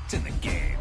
to the game.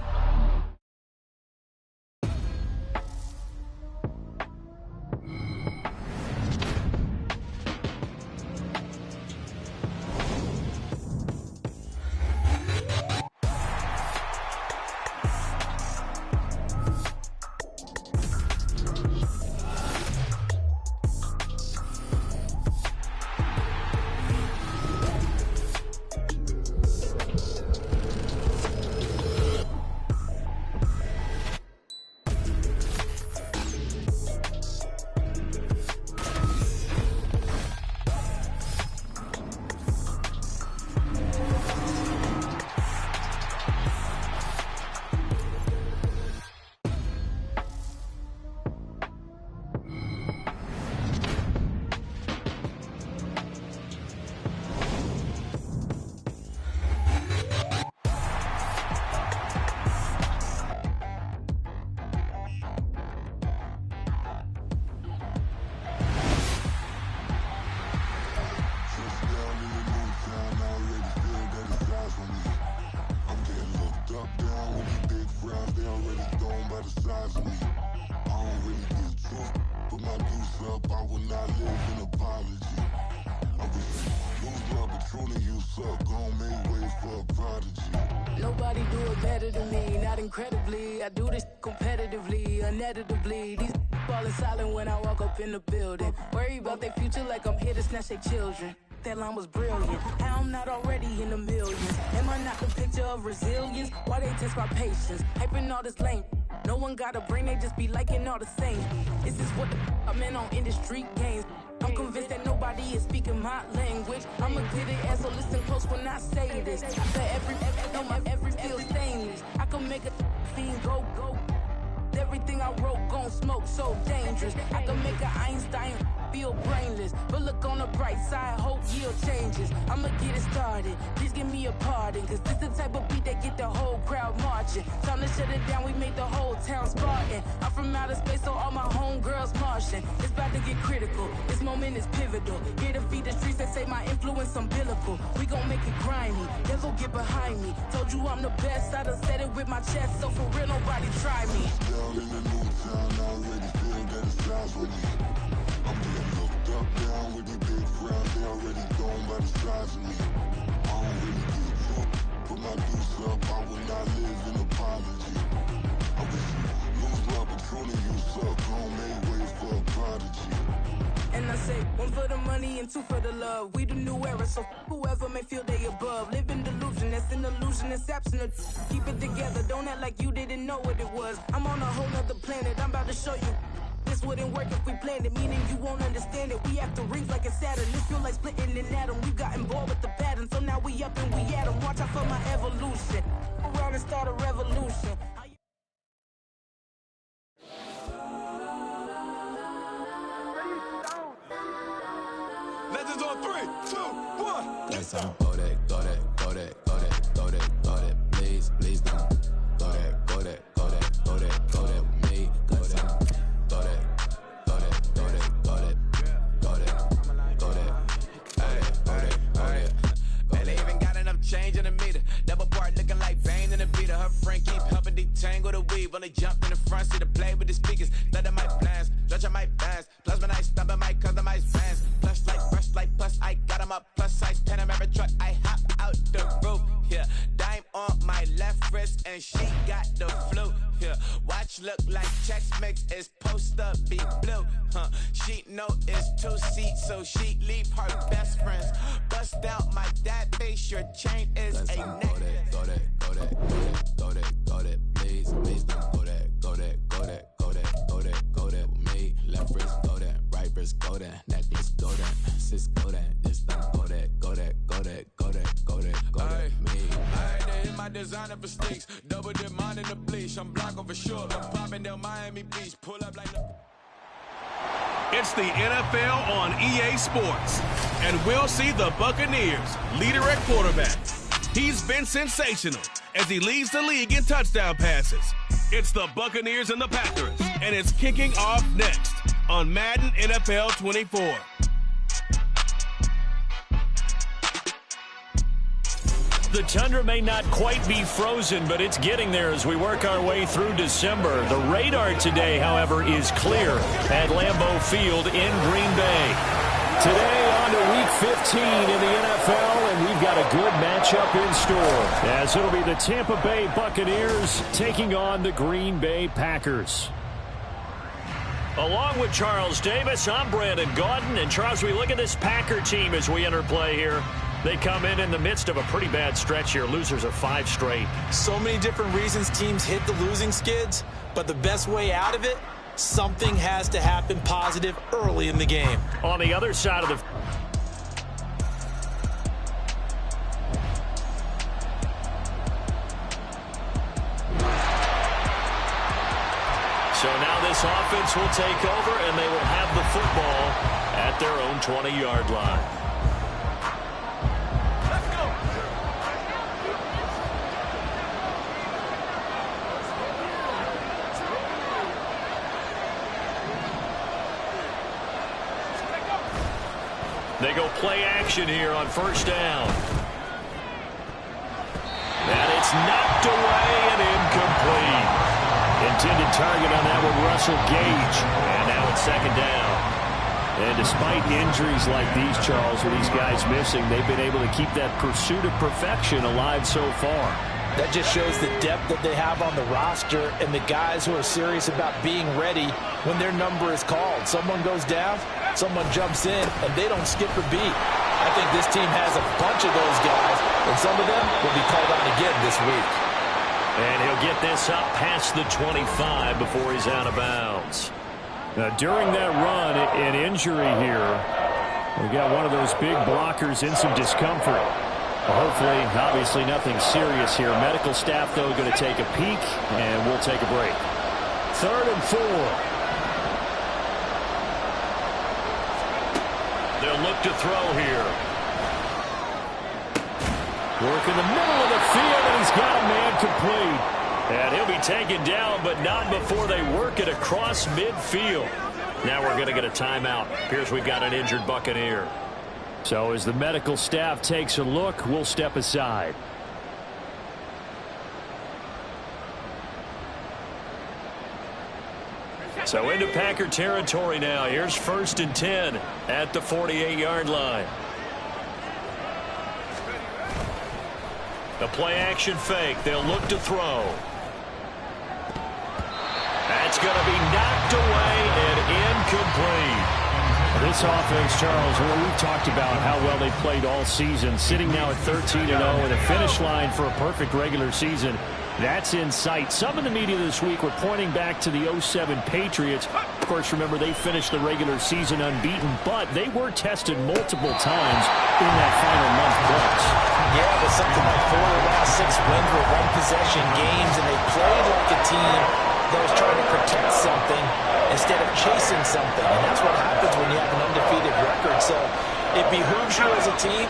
Nobody do it better than me, not incredibly. I do this competitively, uneditably. These falling silent when I walk up in the building. Worry about their future like I'm here to snatch their children. That line was brilliant. How I'm not already in the millions? Am I not the picture of resilience? Why they test my patience? Hyping all this lame. No one got a brain, they just be liking all the same. This is what the I'm in on industry games. I'm convinced that nobody is speaking my language. I'm a good ass, so listen close when I say this. That every feel stainless. I can make a fiend go. Everything I wrote gon' smoke, so dangerous. I can make an Einstein feel brainless. But look on the bright side, hope yield changes. I'ma get it started, please give me a pardon. Cause this the type of beat that get the whole crowd marching. Time to shut it down, we made the whole town Spartan. I'm from outer space, so all my homegirls Martian. It's about to get critical, this moment is pivotal. Here to feed the streets that say my influence umbilical. We gon' make it grimy, never get behind me. Told you I'm the best, I done said it with my chest. So for real, nobody try me. In the new town, I already feel that it's size with me. I'm getting looked up, down with the big crowd. They already gone by the size of me. I don't really get drunk, put my deuce up. I will not live in apology. I wish you lose love, but truly you suck. Gon' make way for a prodigy. And I say, one for the money and two for the love. We the new era, so whoever may feel they above. Live in delusion, that's an illusion, it's absent. Keep it together, don't act like you didn't know what it was. I'm on a whole nother planet, I'm about to show you. This wouldn't work if we planned it, meaning you won't understand it. We have to rings like a Saturn, this feel like splitting an atom. We got involved with the pattern, so now we up and we at 'em. Watch out for my evolution, around and start a revolution. Legends on 3, 2, 1. Let's go that, go that, go that, go that, go that, go that. Please don't. Go that, go that, go that, go that, go that with me. Go that, go that, go that, go that, go that, go that, go that, go that. Man, they even got enough change in the meter. Double part looking like vein in the beater. Her friend keep helping detangle the weave. Only jumped in the front seat to play with the speakers. Let my plans, stretch on my bands. Plus when I stumble, my customize fans. Plush like brush like plus, I got 'em up. Plus size Panamera truck, I hop out the roof. Yeah, dime on my left wrist and she got the flu. Yeah, watch look like checks mix is post up be blue. She know it's 2 seats, so she leave her best friends. Bust out my dad face, your chain is Let's a go neck. that, go that, go that, go that, go that, go that. Please don't go that, go that, go that, go that, go that, go that with me. Left wrist go that, right wrist go that, necklace go that, sis go that, this don't go that, go that, go that, go that, go that, go that, me. I had to hit my designer for sneaks. Double dip mine in the bleach. I'm blocking for sure. I'm popping down Miami Beach. Pull up like. It's the NFL on EA Sports, and we'll see the Buccaneers leader at quarterback. He's been sensational as he leads the league in touchdown passes. It's the Buccaneers and the Packers, and it's kicking off next on Madden NFL 24. the tundra may not quite be frozen, but it's getting there as we work our way through December. The radar today, however, is clear at Lambeau Field in Green Bay. Today on to Week 15 in the NFL, and we've got a good matchup in store, as it'll be the Tampa Bay Buccaneers taking on the Green Bay Packers. Along with Charles Davis, I'm Brandon Gaudin. And Charles, we look at this Packer team as we enter play here. They come in the midst of a pretty bad stretch here. Losers of 5 straight. So many different reasons teams hit the losing skids, but the best way out of it, something has to happen positive early in the game. On the other side of the... So now this offense will take over, and they will have the football at their own 20-yard line. Let's go. They go play action here on first down. And it's knocked away and incomplete. Intended target on that one, Russell Gage. And now it's second down. And despite injuries like these, Charles, with these guys missing, they've been able to keep that pursuit of perfection alive so far. That just shows the depth that they have on the roster and the guys who are serious about being ready when their number is called. Someone goes down, someone jumps in, and they don't skip a beat. I think this team has a bunch of those guys, and some of them will be called on again this week. And he'll get this up past the 25 before he's out of bounds. Now, during that run, an injury here. We got one of those big blockers in some discomfort. Hopefully, obviously, nothing serious here. Medical staff, though, going to take a peek, and we'll take a break. 3rd and 4. They'll look to throw here. Work in the middle of the field, and he's got a man complete. And he'll be taken down, but not before they work it across midfield. Now we're going to get a timeout. Appears we've got an injured Buccaneer. So as the medical staff takes a look, we'll step aside. So into Packer territory now. Here's 1st and 10 at the 48-yard line. The play-action fake. They'll look to throw. That's going to be knocked away and incomplete. This offense, Charles, we've talked about how well they played all season, sitting now at 13-0 and a finish line for a perfect regular season. That's in sight. Some in the media this week were pointing back to the 07 Patriots. Of course, remember, they finished the regular season unbeaten, but they were tested multiple times in that final month plus. Yeah, but something like 4 of the last 6 wins were one-possession games, and they played like a team that was trying to protect something instead of chasing something. And that's what happens when you have an undefeated record. So it behooves you as a team,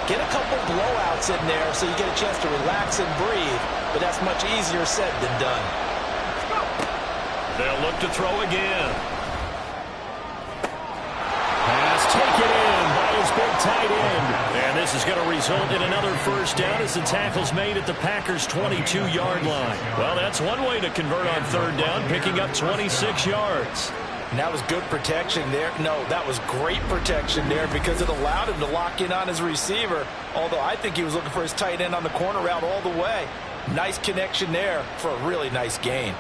get a couple blowouts in there so you get a chance to relax and breathe. But that's much easier said than done. They'll look to throw again. Pass taken in by his big tight end. And this is going to result in another first down as the tackle's made at the Packers' 22-yard line. Well, that's one way to convert on 3rd down, picking up 26 yards. And that was good protection there. No, that was great protection there because it allowed him to lock in on his receiver. Although I think he was looking for his tight end on the corner route all the way. Nice connection there for a really nice gain.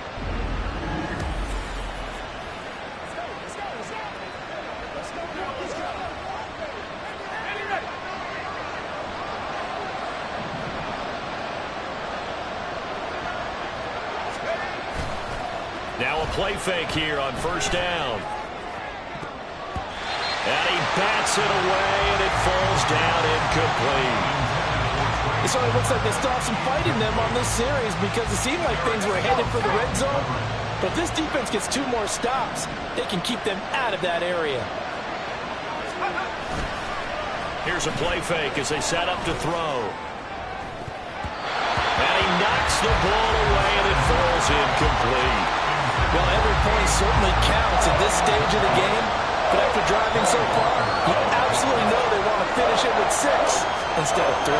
Now a play fake here on 1st down. And he bats it away, and it falls down incomplete. It certainly looks like they still have some fight in them on this series because it seemed like things were headed for the red zone. But this defense gets 2 more stops. They can keep them out of that area. Here's a play fake as they set up to throw. And he knocks the ball away, and it falls incomplete. Well, every point certainly counts at this stage of the game. But after driving so far, you absolutely know they want to finish it with 6 instead of 3.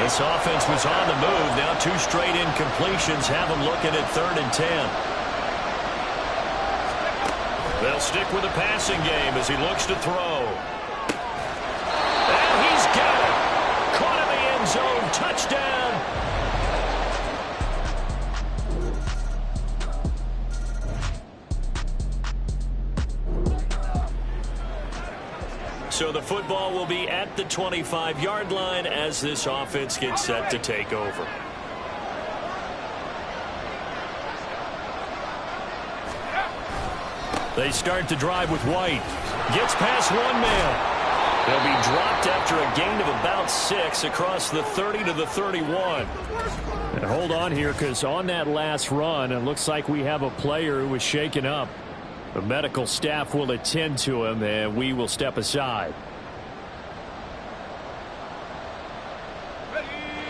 This offense was on the move. Now 2 straight incompletions have them looking at 3rd and 10. They'll stick with the passing game as he looks to throw. And he's got it. Caught in the end zone. Touchdown. So the football will be at the 25-yard line as this offense gets set to take over. They start the drive with White. Gets past 1 man. They'll be dropped after a gain of about 6 across the 30 to the 31. And hold on here, because on that last run, it looks like we have a player who was shaken up. The medical staff will attend to him, and we will step aside.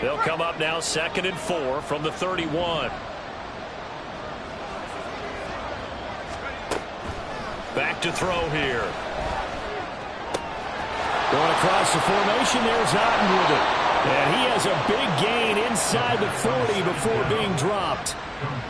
They'll come up now 2nd and 4 from the 31. Back to throw here. Going across the formation, there's Otten with it. And he has a big gain inside the 40 before being dropped.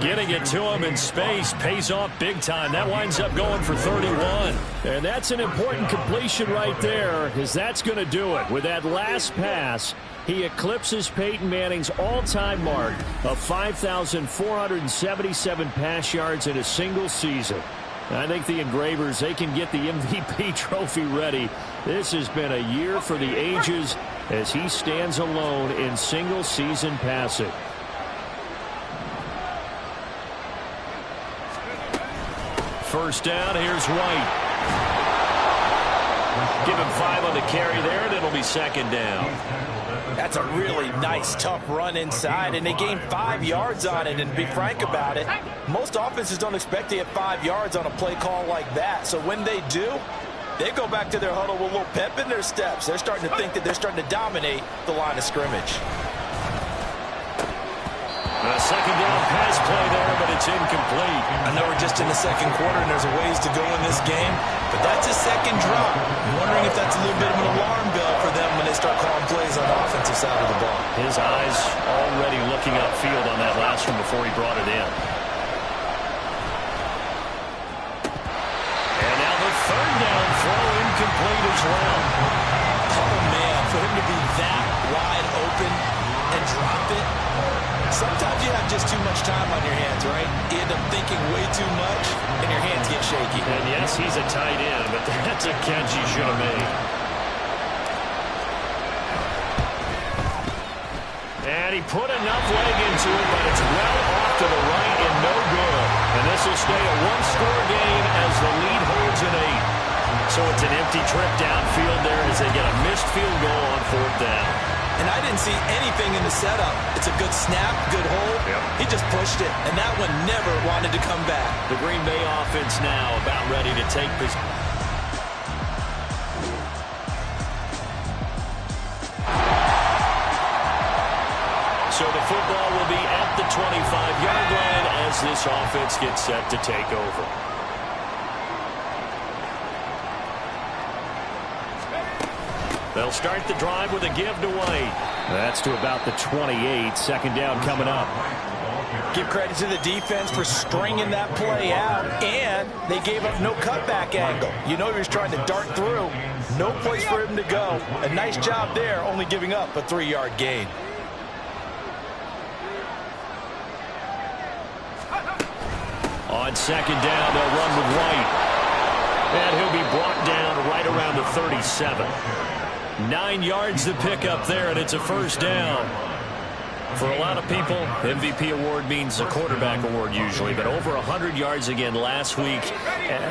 Getting it to him in space pays off big time. That winds up going for 31. And that's an important completion right there, because that's going to do it. With that last pass, he eclipses Peyton Manning's all-time mark of 5,477 pass yards in a single season. I think the Engravers, they can get the MVP trophy ready. This has been a year for the ages as he stands alone in single-season passing. First down, here's White. Give him 5 on the carry there, and it'll be 2nd down. That's a really nice, tough run inside, and they gained 5 yards on it. And to be frank about it, most offenses don't expect to get 5 yards on a play call like that. So when they do, they go back to their huddle with a little pep in their steps. They're starting to think that they're starting to dominate the line of scrimmage. A 2nd down pass play there, but it's incomplete. I know we're just in the 2nd quarter and there's a ways to go in this game, but that's a 2nd drop. I'm wondering if that's a little bit of an alarm bell for them when they start calling plays on the offensive side of the ball. His eyes already looking upfield on that last one before he brought it in. And now the 3rd down throw incomplete as well. Oh, man, for him to be that wide open and drop it. Sometimes you have just too much time on your hands, right? You end up thinking way too much, and your hands get shaky. And yes, he's a tight end, but that's a catch he should have made. And he put enough leg into it, but it's well off to the right and no good. And this will stay a 1-score game as the lead holds at 8. So it's an empty trip downfield there as they get a missed field goal on 4th down. And I didn't see anything in the setup. It's a good snap, good hold. Yep. He just pushed it, and that one never wanted to come back. The Green Bay offense now about ready to take this. So the football will be at the 25-yard line as this offense gets set to take over. They'll start the drive with a give to White. That's to about the 28. 2nd down coming up. Give credit to the defense for stringing that play out, and they gave up no cutback angle. You know he was trying to dart through. No place for him to go. A nice job there, only giving up a 3-yard gain. On 2nd down, they'll run with White. And he'll be brought down right around the 37. 9 yards to pick up there, and it's a 1st down. For a lot of people, MVP award means a quarterback award usually, but over 100 yards again last week.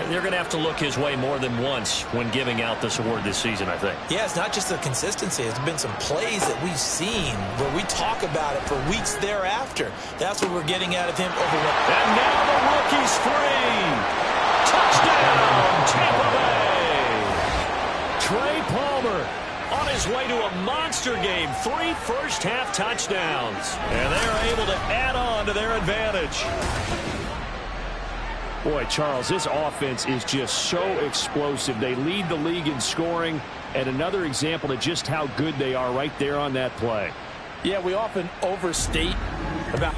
They're going to have to look his way more than once when giving out this award this season, I think. Yeah, it's not just the consistency. It's been some plays that we've seen where we talk about it for weeks thereafter. That's what we're getting out of him over. And now the rookie's free. Touchdown, Tampa Bay. Trey Palmer on his way to a monster game. 3 first-half touchdowns. And they're able to add on to their advantage. Boy, Charles, this offense is just so explosive. They lead the league in scoring, and another example of just how good they are right there on that play. Yeah, we often overstate about...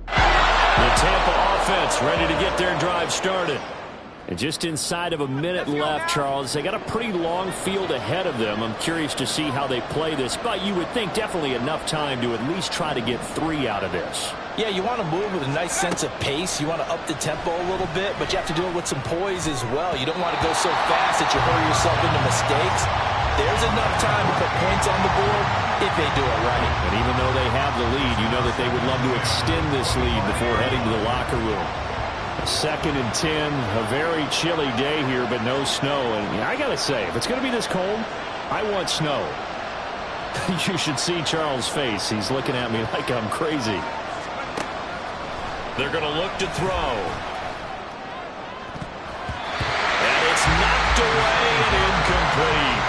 The Tampa offense ready to get their drive started. And just inside of a minute left, Charles, they got a pretty long field ahead of them. I'm curious to see how they play this, but you would think definitely enough time to at least try to get 3 out of this. Yeah, you want to move with a nice sense of pace. You want to up the tempo a little bit, but you have to do it with some poise as well. You don't want to go so fast that you hurry yourself into mistakes. There's enough time to put points on the board if they do it right. And even though they have the lead, you know that they would love to extend this lead before heading to the locker room. 2nd and 10, a very chilly day here, but no snow. And I got to say, if it's going to be this cold, I want snow. You should see Charles' face. He's looking at me like I'm crazy. They're going to look to throw. And it's knocked away and incomplete.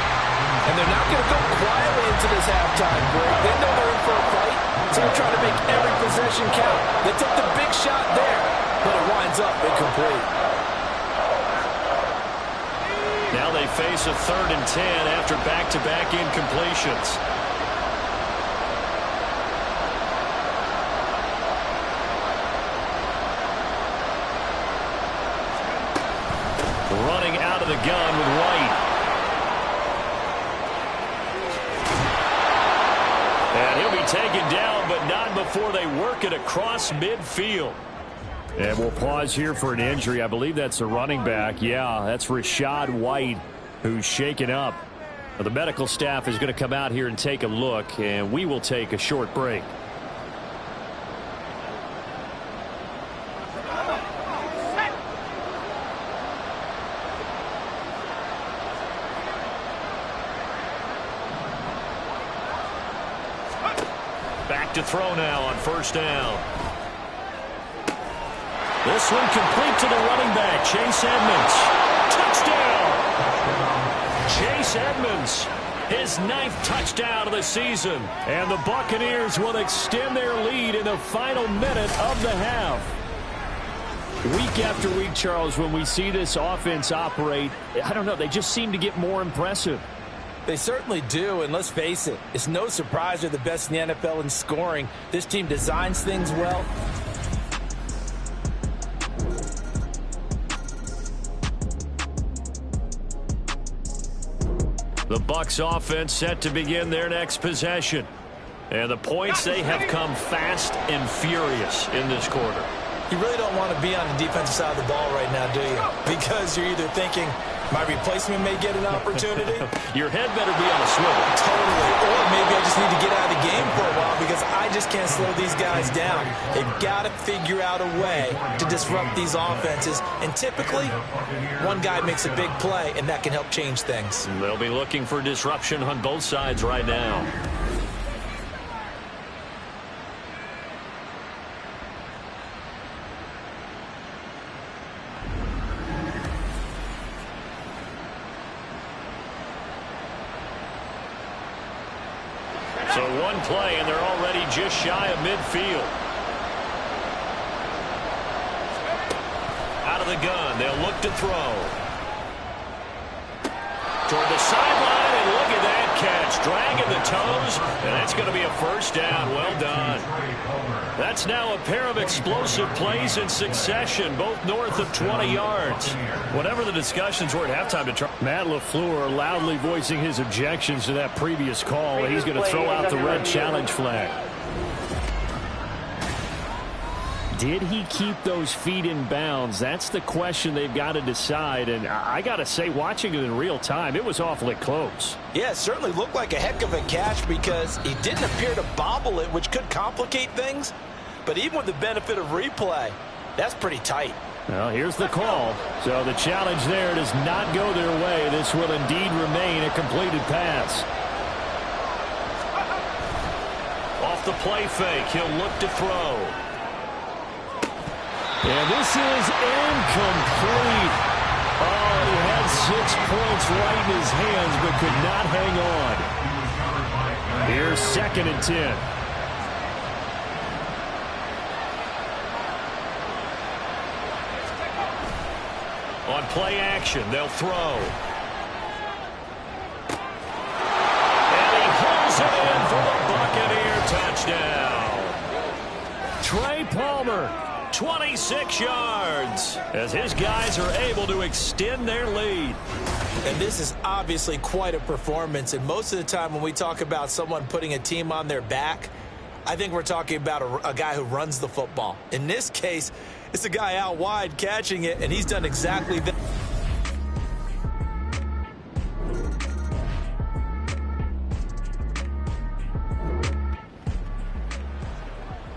And they're not going to go quietly into this halftime break. They know they're in for a fight, so they're trying to make every possession count. They took the big shot there, but it winds up incomplete. Now they face a 3rd and 10 after back-to-back incompletions. Running out of the gun with White. And he'll be taken down, but not before they work it across midfield. And we'll pause here for an injury. I believe that's a running back. Yeah, that's Rashad White, who's shaken up. Now, the medical staff is going to come out here and take a look, and we will take a short break. Back to throw now on 1st down. This one complete to the running back, Chase Edmonds. Touchdown! Chase Edmonds, his 9th touchdown of the season. And the Buccaneers will extend their lead in the final minute of the half. Week after week, Charles, when we see this offense operate, I don't know, they just seem to get more impressive. They certainly do, and let's face it, it's no surprise they're the best in the NFL in scoring. This team designs things well. The Bucs offense set to begin their next possession. And the points, they have come fast and furious in this quarter. You really don't want to be on the defensive side of the ball right now, do you? Because you're either thinking, my replacement may get an opportunity. Your head better be on a swivel. Totally. Or maybe I just need to get out of the game for a while because I just can't slow these guys down. They've got to figure out a way to disrupt these offenses. And typically, one guy makes a big play, and that can help change things. They'll be looking for disruption on both sides right now. So one play, and they're already just shy of midfield. Out of the gun, they'll look to throw. Toward the sideline, and look at that catch. Dragging the toes, and that's going to be a 1st down. Well done. That's now a pair of explosive plays in succession, both north of 20 yards. Whatever the discussions were at halftime to try. Matt LaFleur loudly voicing his objections to that previous call. He's going to throw out the red challenge flag. Did he keep those feet in bounds? That's the question they've got to decide. And I got to say, watching it in real time, it was awfully close. Yeah, it certainly looked like a heck of a catch because he didn't appear to bobble it, which could complicate things. But even with the benefit of replay, that's pretty tight. Well, here's the call. So the challenge there does not go their way. This will indeed remain a completed pass. Off the play fake, he'll look to throw. And this is incomplete. Oh, he had 6 points right in his hands, but could not hang on. Here's 2nd and 10. On play action, they'll throw. And he hauls it in for the Buccaneer touchdown. Trey Palmer, 26 yards, as his guys are able to extend their lead. And this is obviously quite a performance. And most of the time when we talk about someone putting a team on their back, I think we're talking about a guy who runs the football. In this case, it's a guy out wide catching it, and he's done exactly that.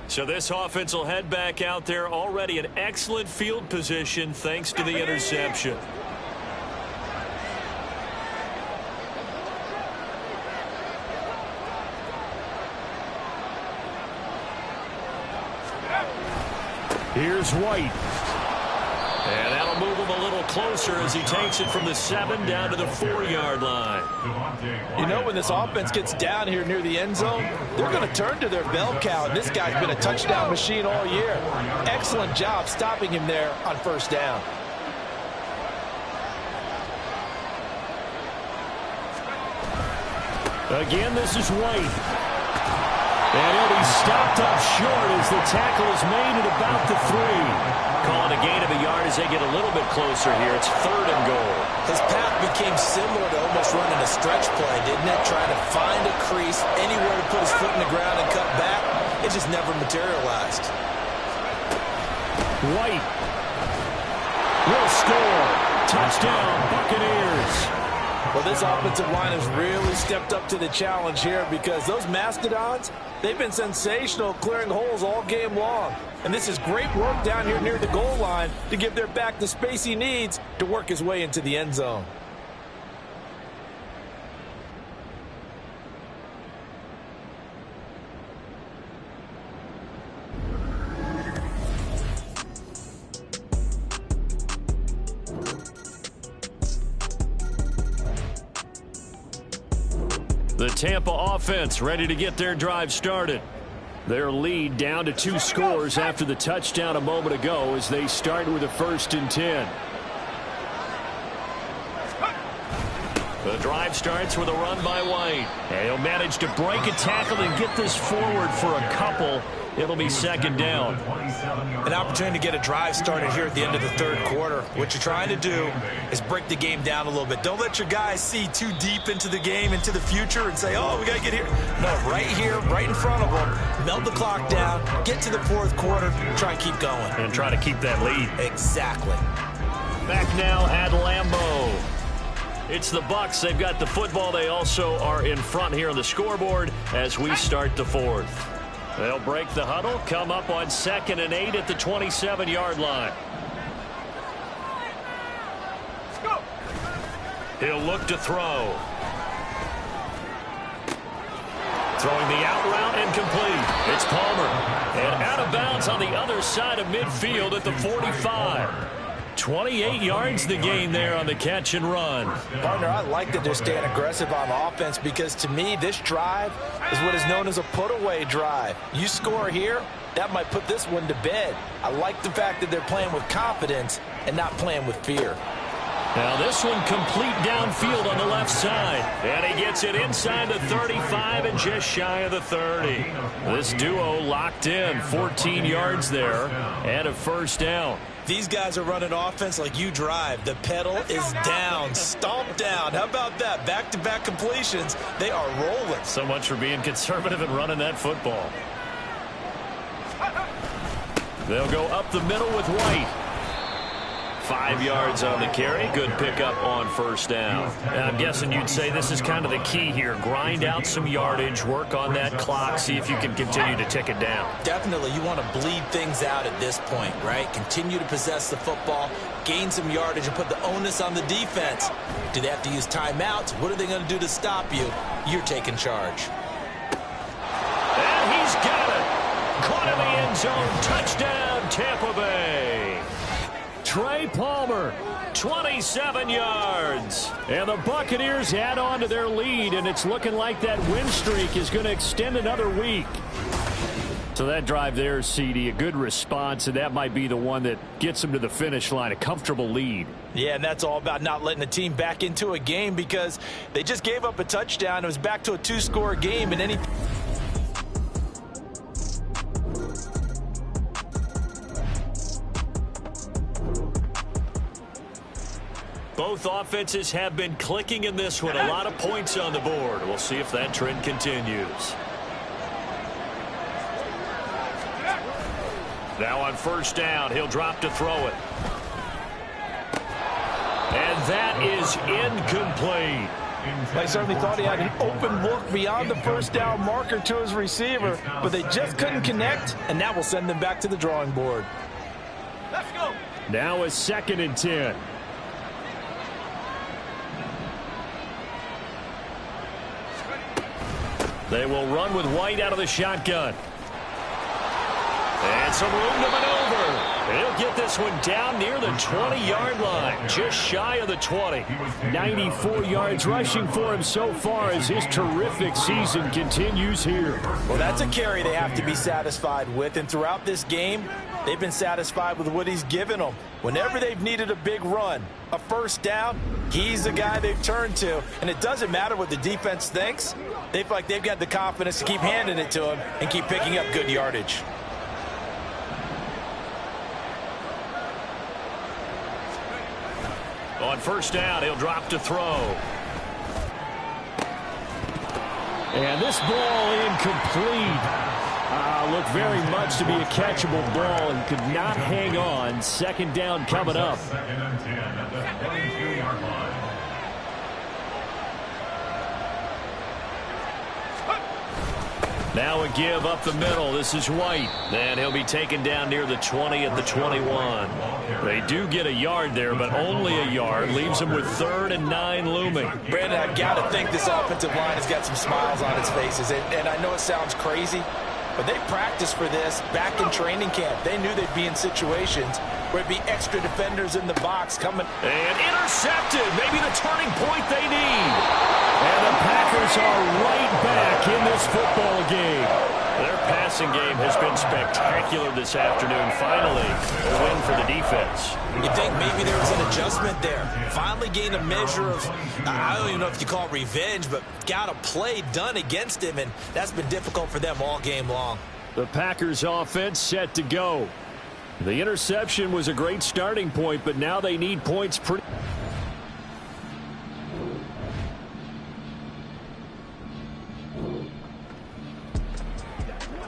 So this offense will head back out there, already in excellent field position thanks to the interception. Here's White. And that'll move him a little closer as he takes it from the 7 down to the 4-yard line. You know, when this offense gets down here near the end zone, they're going to turn to their bell cow. And this guy's been a touchdown machine all year. Excellent job stopping him there on 1st down. Again, this is White. And he'll be stopped up short as the tackle is made at about the 3. Calling a gain of a yard as they get a little bit closer here. It's 3rd and goal. His path became similar to almost running a stretch play, didn't it? Trying to find a crease, anywhere to put his foot in the ground and cut back. It just never materialized. White will score. Touchdown, Buccaneers. Well, this offensive line has really stepped up to the challenge here because those Mastodons, they've been sensational clearing holes all game long. And this is great work down here near the goal line to give their back the space he needs to work his way into the end zone. The Tampa offense ready to get their drive started. Their lead down to 2 scores after the touchdown a moment ago as they start with a 1st and 10. The drive starts with a run by White. And he'll manage to break a tackle and get this forward for a couple. It'll be 2nd down. An opportunity to get a drive started here at the end of the 3rd quarter. What you're trying to do is break the game down a little bit. Don't let your guys see too deep into the game, into the future, and say, oh, we got to get here. No, right here, right in front of them. Melt the clock down, get to the 4th quarter, try and keep going. And try to keep that lead. Exactly. Back now at Lambeau. It's the Bucs. They've got the football. They also are in front here on the scoreboard as we start the 4th. They'll break the huddle, come up on 2nd and 8 at the 27-yard line. He'll look to throw. Throwing the out route incomplete. It's Palmer. And out of bounds on the other side of midfield at the 45. 28 yards the gain there on the catch and run. Partner, I like that they're staying aggressive on offense because to me this drive is what is known as a put-away drive. You score here, that might put this one to bed. I like the fact that they're playing with confidence and not playing with fear. Now this one complete downfield on the left side. And he gets it inside the 35 and just shy of the 30. This duo locked in, 14 yards there and a 1st down. These guys are running offense like you drive. The pedal is down, stomp down. How about that? Back-to-back completions. They are rolling. So much for being conservative and running that football. They'll go up the middle with White. 5 yards on the carry. Good pickup on 1st down. And I'm guessing you'd say this is kind of the key here. Grind out some yardage, work on that clock, see if you can continue to tick it down. Definitely. You want to bleed things out at this point, right? Continue to possess the football, gain some yardage, and put the onus on the defense. Do they have to use timeouts? What are they going to do to stop you? You're taking charge. And he's got it. Caught in the end zone. Touchdown, Tampa Bay. Trey Palmer, 27 yards. And the Buccaneers add on to their lead, and it's looking like that win streak is going to extend another week. So that drive there, CD, a good response, and that might be the one that gets them to the finish line, a comfortable lead. Yeah, and that's all about not letting the team back into a game because they just gave up a touchdown. It was back to a 2-score game, and both offenses have been clicking in this one. A lot of points on the board. We'll see if that trend continues. Now on first down, he'll drop to throw it. And that is incomplete. I certainly thought he had an open look beyond the first down marker to his receiver, but they just couldn't connect, and that will send them back to the drawing board. Let's go. Now a 2nd and 10. They will run with White out of the shotgun. And some room to maneuver. He'll get this one down near the 20-yard line, just shy of the 20. 94 yards rushing for him so far as his terrific season continues here. Well, that's a carry they have to be satisfied with, and throughout this game, they've been satisfied with what he's given them. Whenever they've needed a big run, a first down, he's the guy they've turned to, and it doesn't matter what the defense thinks. They feel like they've got the confidence to keep handing it to him and keep picking up good yardage. On first down, he'll drop to throw. And this ball incomplete. Looked very much to be a catchable ball and could not hang on. 2nd down coming up. Now a give up the middle. This is White. And he'll be taken down near the 20 at the 21. They do get a yard there, but only a yard. Leaves them with 3rd and 9 looming. Brandon, I've got to think this offensive line has got some smiles on its faces. And I know it sounds crazy, but they practiced for this back in training camp. They knew they'd be in situations where it'd be extra defenders in the box coming. And intercepted. Maybe the turning point they need. And the Packers are right back in this football game. Their passing game has been spectacular this afternoon. Finally, a win for the defense. You think maybe there was an adjustment there. Finally gained a measure of, I don't even know if you call it revenge, but got a play done against him, and that's been difficult for them all game long. The Packers offense set to go. The interception was a great starting point, but now they need points pretty.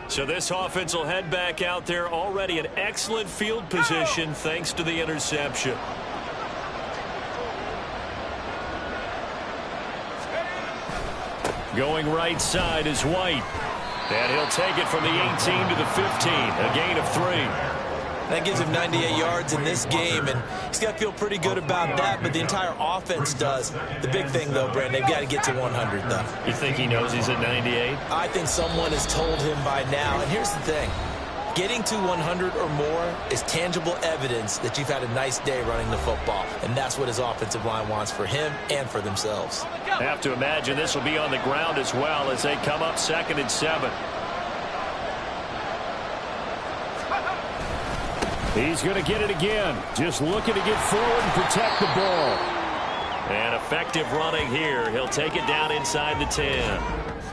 So this offense will head back out there, already in excellent field position thanks to the interception. Going right side is White. And he'll take it from the 18 to the 15, a gain of 3. That gives him 98 yards in this game, and he's got to feel pretty good about that, but the entire offense does. The big thing, though, Brandon, they've got to get to 100, though. You think he knows he's at 98? I think someone has told him by now, and here's the thing. Getting to 100 or more is tangible evidence that you've had a nice day running the football, and that's what his offensive line wants for him and for themselves. I have to imagine this will be on the ground as well as they come up 2nd and 7. He's going to get it again. Just looking to get forward and protect the ball. And effective running here. He'll take it down inside the 10.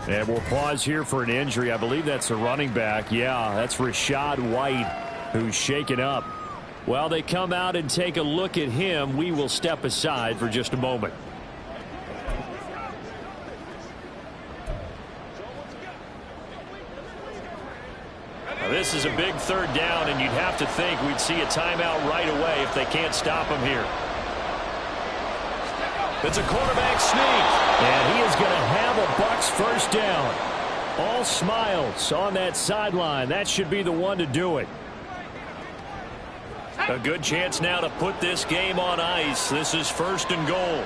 And we'll pause here for an injury. I believe that's a running back. Yeah, that's Rachaad White, who's shaken up. While they come out and take a look at him, we will step aside for just a moment. This is a big 3rd down, and you'd have to think we'd see a timeout right away if they can't stop him here. It's a quarterback sneak, and he is going to have a Bucs first down. All smiles on that sideline. That should be the one to do it. A good chance now to put this game on ice. This is 1st and goal.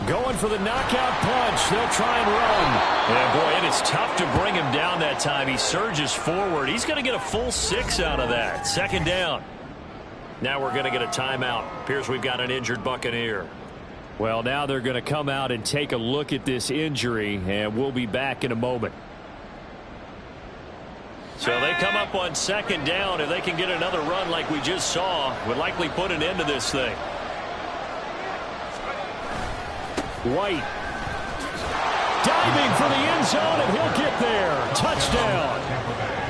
Going for the knockout punch. They'll try and run. Yeah, boy, and it's tough to bring him down that time. He surges forward. He's going to get a full 6 out of that. Second down. Now we're going to get a timeout. Appears we've got an injured Buccaneer. Well, now they're going to come out and take a look at this injury, and we'll be back in a moment. So they come up on second down. If they can get another run like we just saw, would likely put an end to this thing. White diving for the end zone, and he'll get there. Touchdown.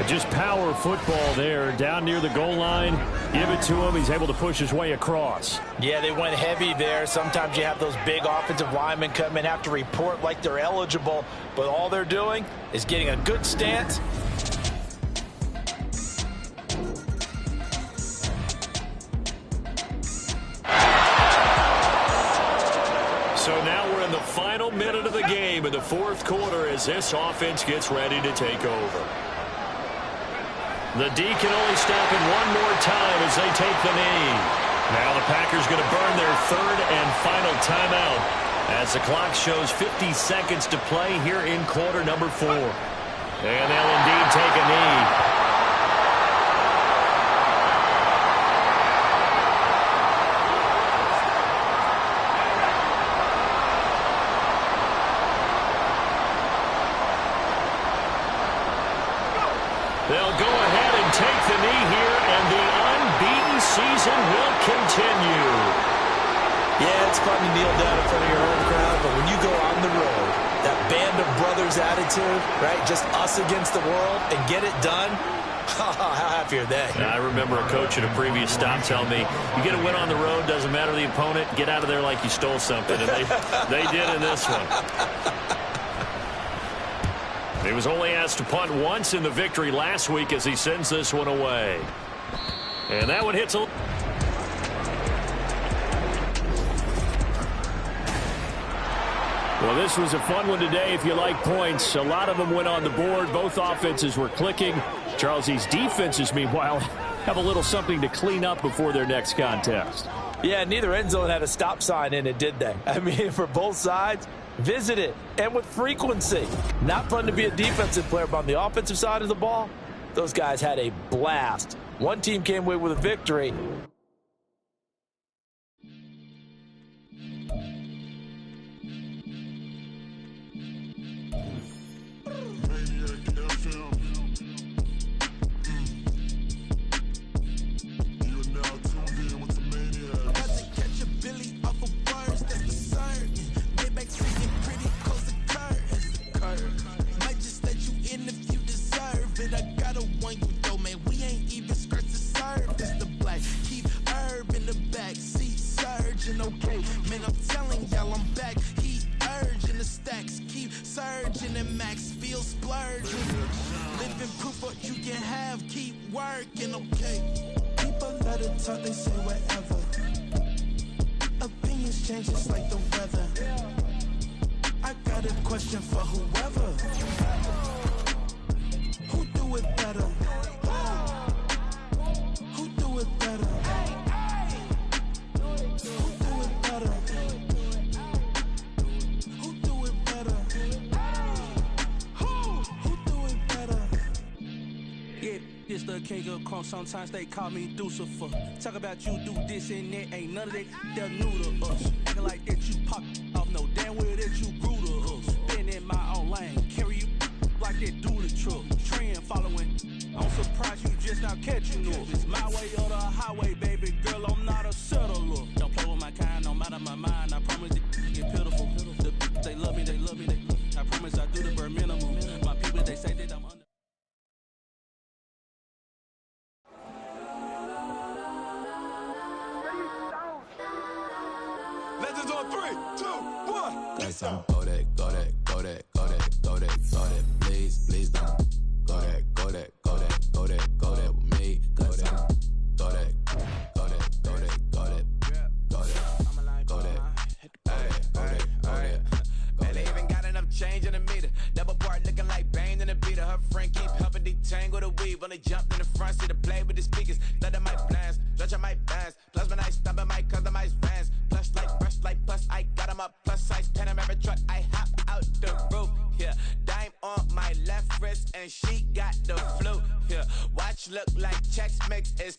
Just power football there, down near the goal line. Give it to him. He's able to push his way across. Yeah, they went heavy there. Sometimes you have those big offensive linemen come and have to report like they're eligible, but all they're doing is getting a good stance. So now we're in the final minute of the game in the fourth quarter as this offense gets ready to take over. The D can only stop it one more time as they take the knee. Now the Packers going to burn their third and final timeout as the clock shows 50 seconds to play here in quarter number 4. And they'll indeed take a knee. They'll go ahead and take the knee here, and the unbeaten season will continue. Yeah, it's fun to kneel down in front of your home crowd, but when you go on the road, that band of brothers attitude, right, just us against the world, and get it done, how happy are they? I remember a coach at a previous stop telling me, you get a win on the road, doesn't matter the opponent, get out of there like you stole something, and they did in this one. He was only asked to punt once in the victory last week as he sends this one away. And that one hits a... Well, this was a fun one today if you like points. A lot of them went on the board. Both offenses were clicking. Charles, these defenses, meanwhile, have a little something to clean up before their next contest. Yeah, neither end zone had a stop sign in it, did they? I mean, for both sides... Visit it, and with frequency. Not fun to be a defensive player, but on the offensive side of the ball, those guys had a blast. One team came away with a victory. Okay, man, I'm telling y'all I'm back. Heat urging the stacks, keep surging and max feel splurging. Living proof what you can have, keep working, okay. People let it talk, they say whatever. Opinions change just like the weather. I got a question for whoever. Who do it better? Who do it better? This the king of crunk, sometimes they call me Lucifer. Talk about you do this and that, ain't none of that they're new to us. Acting like that you pop off, no damn well that you grew to us. Been in my own lane, carry you like that do the truck. Trend following, I'm surprised you just not catching up. It's my way or the highway, baby girl, I'm not a settler. Don't play with my kind, no matter my mind, I promise it get pitiful. They love me, they love me, they love me. I promise I do the bare minimum. My people, they say that I'm under. Legends on 3, 2, 1. Guys, I'm go that, go that, go that, go that, go that, go that. Please, please don't. Go that, go that, go that, go that, go that with me. Go that, go that, go that, go that, go that, go that, go that, go that. Man, they even got enough change in the meter. Double part looking like Bane in the beater. Her friend keep helping detangle the weave. When they jumped in the front seat to play with the speakers. Thunder my plans, stretch on my bands. Plus when I stop at my customized vans. Plush like brush like plus I got 'em up plus size. look like Chex Mix is